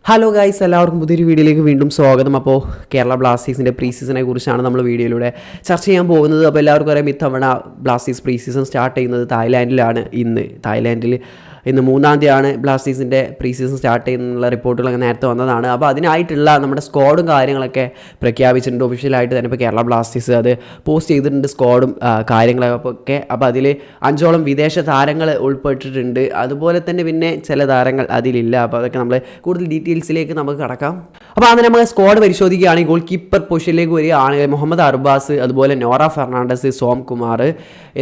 Hello guys, എല്ലാവർക്കും പുതിയൊരു വീഡിയോയിലേക്ക് വീണ്ടും സ്വാഗതം. അപ്പോൾ കേരള ബ്ലാസ്റ്റേഴ്സിൻ്റെ പ്രീ സീസണെ കുറിച്ചാണ് നമ്മൾ വീഡിയോയിലൂടെ ചർച്ച ചെയ്യാൻ പോകുന്നത്. അപ്പോൾ എല്ലാവർക്കും അറിയാം, ഇത്തവണ ബ്ലാസ്റ്റേഴ്സ് പ്രീ സീസൺ സ്റ്റാർട്ട് ചെയ്യുന്നത് തായ്ലാൻഡിലാണ്. തായ്ലാൻഡിൽ ഇന്ന് 3-ാം തീയതിയാണ് ബ്ലാസ്റ്റേഴ്സിൻ്റെ പ്രീ സീസൺ സ്റ്റാർട്ട് ചെയ്യുന്നുള്ള റിപ്പോർട്ടുകളൊക്കെ നേരത്തെ വന്നതാണ്. അപ്പോൾ അതിനായിട്ടുള്ള നമ്മുടെ സ്ക്വാഡും കാര്യങ്ങളൊക്കെ പ്രഖ്യാപിച്ചിട്ടുണ്ട് ഒഫീഷ്യലായിട്ട് തന്നെ. ഇപ്പോൾ കേരള ബ്ലാസ്റ്റേഴ്സ് അത് പോസ്റ്റ് ചെയ്തിട്ടുണ്ട്, സ്ക്വാഡും കാര്യങ്ങളൊക്കെ. അപ്പോൾ അതിൽ 5ഓളം വിദേശ താരങ്ങൾ ഉൾപ്പെട്ടിട്ടുണ്ട്. അതുപോലെ തന്നെ പിന്നെ ചില താരങ്ങൾ അതിലില്ല. അപ്പോൾ അതൊക്കെ നമ്മൾ കൂടുതൽ ഡീറ്റെയിൽസിലേക്ക് നമുക്ക് കടക്കാം. അപ്പോൾ അത് നമ്മൾ സ്ക്വാഡ് പരിശോധിക്കുകയാണെങ്കിൽ ഗോൾ കീപ്പർ പൊസിഷനിലേക്ക് വരികയാണെങ്കിൽ മുഹമ്മദ് അർബാസ്, അതുപോലെ നോറ ഫെർണാണ്ടസ്, സോം കുമാർ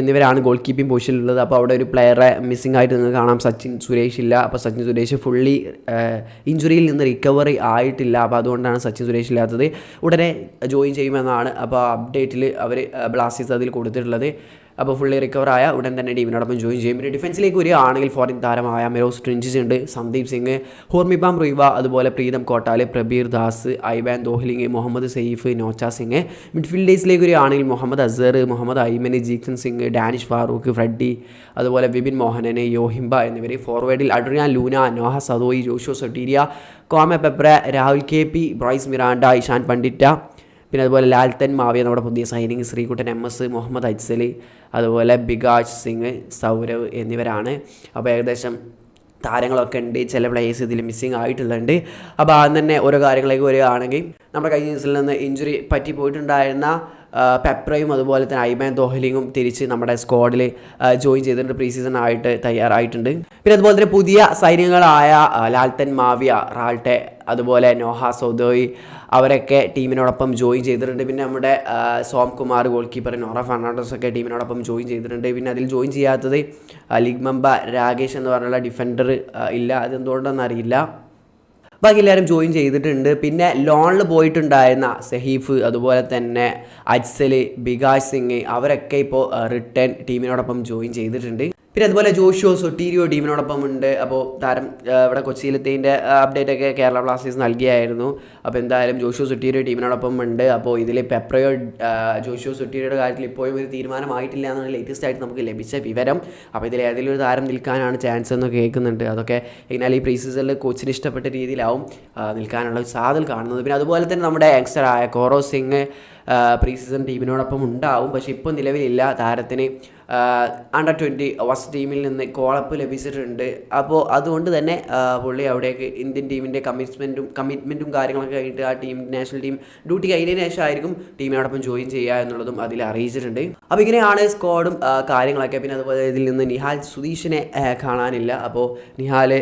എന്നിവരാണ് ഗോൾ കീപ്പിംഗ് പൊസിഷനിലുള്ളത്. അപ്പോൾ അവിടെ ഒരു പ്ലെയറെ മിസ്സിംഗ് ആയിട്ട് നിങ്ങൾക്ക് കാണാം, സച്ചിൻ സുരേഷ് ഇല്ല. അപ്പോൾ സച്ചിൻ സുരേഷ് ഫുള്ളി ഇഞ്ചുറിയിൽ നിന്ന് റിക്കവറി ആയിട്ടില്ല. അപ്പോൾ അതുകൊണ്ടാണ് സച്ചിൻ സുരേഷ് ഇല്ലാത്തത്. ഉടനെ ജോയിൻ ചെയ്യുമെന്നാണ് അപ്പോൾ അപ്ഡേറ്റിൽ അവർ ബ്ലാസ്റ്റേഴ്സ് അതിൽ കൊടുത്തിട്ടുള്ളത്. അപ്പോൾ ഫുള്ളി റിക്കവറായ ഉടൻ തന്നെ ടീമിനോടൊപ്പം ജോയിൻ ചെയ്യും. പിന്നെ ഡിഫൻസിലേക്ക് വരികയാണെങ്കിൽ ഫോറിൻ താരമായ മെറോസ് ട്രിഞ്ചിസ് ഉണ്ട്, സന്ദീപ് സിംഗ്, ഹോർമിബാം റുയ്വ, അതുപോലെ പ്രീതം കോട്ടാൽ, പ്രബീർ ദാസ്, ഐബാൻ ദോഹ്ലിംഗ്, മുഹമ്മദ് സെയ്ഫ്, നോച്ച സിംഗ്. മിഡ്ഫീൽഡേഴ്സിലേക്ക് വരികയാണെങ്കിൽ മുഹമ്മദ് അസർ, മുഹമ്മദ് ഐമൻ, ജീക്സൺ സിംഗ്, ഡാനിഷ് ഫാറൂഖ്, ഫ്രെഡി, അതുപോലെ വിപിൻ മോഹനന്, യോഹിംബ എന്നിവർ. ഫോർവേഡിൽ Adrian Luna, Noah Sadaoui, Jaushua Sotirio, Kwame Peprah, Rahul K P, Bryce Miranda, Ishan Pandita, പിന്നെ അതുപോലെ ലാൽത്തൻ മാവിയ, നമ്മുടെ പുതിയ സൈനിങ് ശ്രീകുട്ടൻ MS, മുഹമ്മദ് അജ്സലി, അതുപോലെ ബികാജ് സിംഗ്, സൗരവ് എന്നിവരാണ്. അപ്പോൾ ഏകദേശം താരങ്ങളൊക്കെ ഉണ്ട്. ചില പ്ലേയേഴ്സ് ഇതിൽ മിസ്സിങ് ആയിട്ടുള്ളുണ്ട്. അപ്പോൾ ആദ്യം തന്നെ ഓരോ കാര്യങ്ങളിലേക്ക് വരികയാണെങ്കിൽ നമ്മുടെ കഴിഞ്ഞ സീസണിൽ നിന്ന് ഇഞ്ചുറി പറ്റി പോയിട്ടുണ്ടായിരുന്ന പെപ്രയും അതുപോലെ തന്നെ ഐബാൻ ദോഹ്ലിങ്ങും തിരിച്ച് നമ്മുടെ സ്ക്വാഡിൽ ജോയിൻ ചെയ്തിട്ടുണ്ട്, പ്രീ സീസൺ ആയിട്ട് തയ്യാറായിട്ടുണ്ട്. പിന്നെ അതുപോലെ തന്നെ പുതിയ സൈന്യങ്ങളായ ലാൽത്തൻ മാവിയ, റാൾട്ടെ, അതുപോലെ നോഹ സൗദോയി അവരൊക്കെ ടീമിനോടൊപ്പം ജോയിൻ ചെയ്തിട്ടുണ്ട്. പിന്നെ നമ്മുടെ സോം കുമാർ ഗോൾ കീപ്പർ, നോറ ഫെർണാണ്ടസ് ഒക്കെ ടീമിനോടൊപ്പം ജോയിൻ ചെയ്തിട്ടുണ്ട്. പിന്നെ അതിൽ ജോയിൻ ചെയ്യാത്തത് ലിഗ്മംബ രാകേഷ് എന്ന് പറഞ്ഞുള്ള ഡിഫൻഡർ ഇല്ല, അതെന്തുകൊണ്ടെന്ന് അറിയില്ല. ബാക്കി എല്ലാവരും ജോയിൻ ചെയ്തിട്ടുണ്ട്. പിന്നെ ലോണിൽ പോയിട്ടുണ്ടായിരുന്ന സഹീഫ്, അതുപോലെ തന്നെ അജ്സൽ, ബികാജ് സിംഗ് അവരൊക്കെ ഇപ്പോൾ റിട്ടേൺ ടീമിനോടൊപ്പം ജോയിൻ ചെയ്തിട്ടുണ്ട്. പിന്നെ അതുപോലെ ജോഷോ സൊട്ടീരിയോ ടീമിനോടൊപ്പം ഉണ്ട്. അപ്പോൾ താരം ഇവിടെ കൊച്ചിയിലെത്തിൻ്റെ അപ്ഡേറ്റ് ഒക്കെ കേരള ബ്ലാസ്റ്റേഴ്സ് നൽകിയായിരുന്നു. അപ്പോൾ എന്തായാലും ജോഷോ സൊട്ടീരിയോ ടീമിനോടൊപ്പം ഉണ്ട്. അപ്പോൾ ഇതിൽ പെപ്രയോ ജോഷോ സൊട്ടീരിയോയുടെ കാര്യത്തിൽ ഇപ്പോഴും ഒരു തീരുമാനമായിട്ടില്ല എന്നാണ് ലേറ്റസ്റ്റ് ആയിട്ട് നമുക്ക് ലഭിച്ച വിവരം. അപ്പോൾ ഇതിൽ ഏതെങ്കിലും ഒരു താരം നിൽക്കാനാണ് ചാൻസ് എന്ന് കേൾക്കുന്നുണ്ട്. അതൊക്കെ എങ്ങനെ ഈ പ്രീ സീസണിൽ കോച്ചിന് ഇഷ്ടപ്പെട്ട രീതിയിലാവും നിൽക്കാനുള്ള സാധ്യത കാണുന്നത്. പിന്നെ അതുപോലെ തന്നെ നമ്മുടെ യങ്സ്റ്ററായ കോറോ സിംഗ് പ്രീ സീസൺ ടീമിനോടൊപ്പം ഉണ്ടാവും. പക്ഷേ ഇപ്പോൾ നിലവിലില്ല. താരത്തിന് Under-20 ഫസ്റ്റ് ടീമിൽ നിന്ന് കോളപ്പ് ലഭിച്ചിട്ടുണ്ട്. അപ്പോൾ അതുകൊണ്ട് തന്നെ പുള്ളി അവിടേക്ക് ഇന്ത്യൻ ടീമിൻ്റെ കമ്മിറ്റ്മെൻറ്റും കാര്യങ്ങളൊക്കെ കഴിഞ്ഞിട്ട് ആ ടീം നാഷണൽ ടീം ഡ്യൂട്ടി കഴിഞ്ഞതിന് ശേഷമായിരിക്കും ടീമിനോടൊപ്പം ജോയിൻ ചെയ്യുക എന്നുള്ളതും അതിൽ അറിയിച്ചിട്ടുണ്ട്. അപ്പോൾ ഇങ്ങനെയാണ് സ്ക്വാഡും കാര്യങ്ങളൊക്കെ. പിന്നെ അതുപോലെ ഇതിൽ നിന്ന് നിഹാൽ സുധീഷിനെ കാണാനില്ല. അപ്പോൾ നിഹാൽ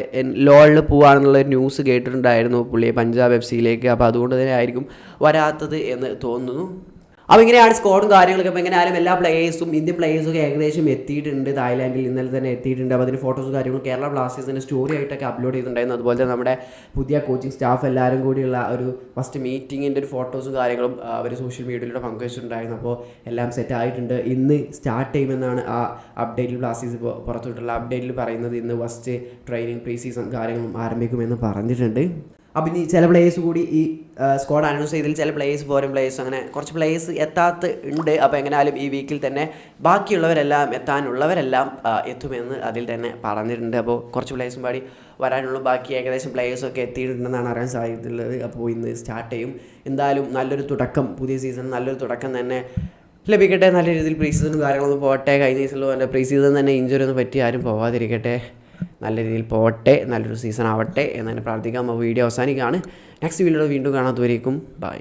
ലോണിൽ പോവുകയാണെന്നുള്ളൊരു ന്യൂസ് കേട്ടിട്ടുണ്ടായിരുന്നു, പുള്ളിയെ പഞ്ചാബ് FC-യിലേക്ക്. അപ്പോൾ അതുകൊണ്ട് തന്നെ ആയിരിക്കും വരാത്തത് എന്ന് തോന്നുന്നു. അപ്പോൾ ഇങ്ങനെയാണ് സ്ക്വാഡും കാര്യങ്ങളൊക്കെ. അപ്പോൾ എങ്ങനെയായാലും എല്ലാ പ്ലേയേഴ്സും ഇന്ത്യൻ പ്ലേയേഴ്സൊക്കെ ഏകദേശം എത്തിയിട്ടുണ്ട്. തായ്ലാൻഡിൽ ഇന്നലെ തന്നെ എത്തിയിട്ടുണ്ട്. അപ്പോൾ അതിന് ഫോട്ടോസും കാര്യങ്ങളും കേരള ബ്ലാസ്റ്റേഴ്സിൻ്റെ സ്റ്റോറി ആയിട്ടൊക്കെ അപ്ലോഡ് ചെയ്തിട്ടുണ്ടായിരുന്നു. അതുപോലെ തന്നെ നമ്മുടെ പുതിയ കോച്ചിങ് സ്റ്റാഫ് എല്ലാവരും കൂടിയുള്ള ഒരു ഫസ്റ്റ് മീറ്റിങ്ങിൻ്റെ ഒരു ഫോട്ടോസും കാര്യങ്ങളും അവർ സോഷ്യൽ മീഡിയയിലൂടെ പങ്കുവച്ചിട്ടുണ്ടായിരുന്നു. അപ്പോൾ എല്ലാം സെറ്റ് ആയിട്ടുണ്ട്. ഇന്ന് സ്റ്റാർട്ട് ചെയ്യുമെന്നാണ് ആ അപ്ഡേറ്റിൽ ബ്ലാസ്റ്റേഴ്സ് പുറത്തുവിട്ടുള്ള അപ്ഡേറ്റിൽ പറയുന്നത്. ഇന്ന് ഫസ്റ്റ് ട്രെയിനിങ് പ്രീ സീസൺ കാര്യങ്ങളും ആരംഭിക്കുമെന്ന് പറഞ്ഞിട്ടുണ്ട്. അപ്പോൾ ഇനി ചില പ്ലേയേഴ്സ് കൂടി ഈ സ്ക്വാഡ് അനൗൺസ് ചെയ്തതിൽ ചില പ്ലേയേഴ്സ്, ഫോറിൻ പ്ലേയേഴ്സ്, അങ്ങനെ കുറച്ച് പ്ലേയേഴ്സ് ഉണ്ട്. അപ്പോൾ എങ്ങനെയാലും ഈ വീക്കിൽ തന്നെ ബാക്കിയുള്ളവരെല്ലാം എത്താനുള്ളവരെല്ലാം എത്തുമെന്ന് അതിൽ തന്നെ പറഞ്ഞിട്ടുണ്ട്. അപ്പോൾ കുറച്ച് പ്ലേയേഴ്സും പാടി വരാനുള്ള ബാക്കി ഏകദേശം പ്ലേയേഴ്സൊക്കെ എത്തിയിട്ടുണ്ടെന്നാണ് അറിയാൻ സാധിച്ചിട്ടുള്ളത്. അപ്പോൾ ഇന്ന് സ്റ്റാർട്ട് ചെയ്യും. എന്തായാലും നല്ലൊരു തുടക്കം, പുതിയ സീസൺ നല്ലൊരു തുടക്കം തന്നെ ലഭിക്കട്ടെ. നല്ല രീതിയിൽ പ്രീ സീസണും കാര്യങ്ങളൊന്നും പോകട്ടെ. കഴിഞ്ഞ സീസണിലും എൻ്റെ പ്രീ സീസൺ തന്നെ ഇഞ്ചുറി ഒന്നും പറ്റി ആരും പോകാതിരിക്കട്ടെ. നല്ല രീതിയിൽ പോകട്ടെ, നല്ലൊരു സീസൺ ആവട്ടെ എന്ന് തന്നെ പ്രാർത്ഥിക്കാം. അപ്പോൾ വീഡിയോ അവസാനിക്കുകയാണ്. നെക്സ്റ്റ് വീഡിയോ വീണ്ടും കാണാത്തവരേക്കും ബൈ.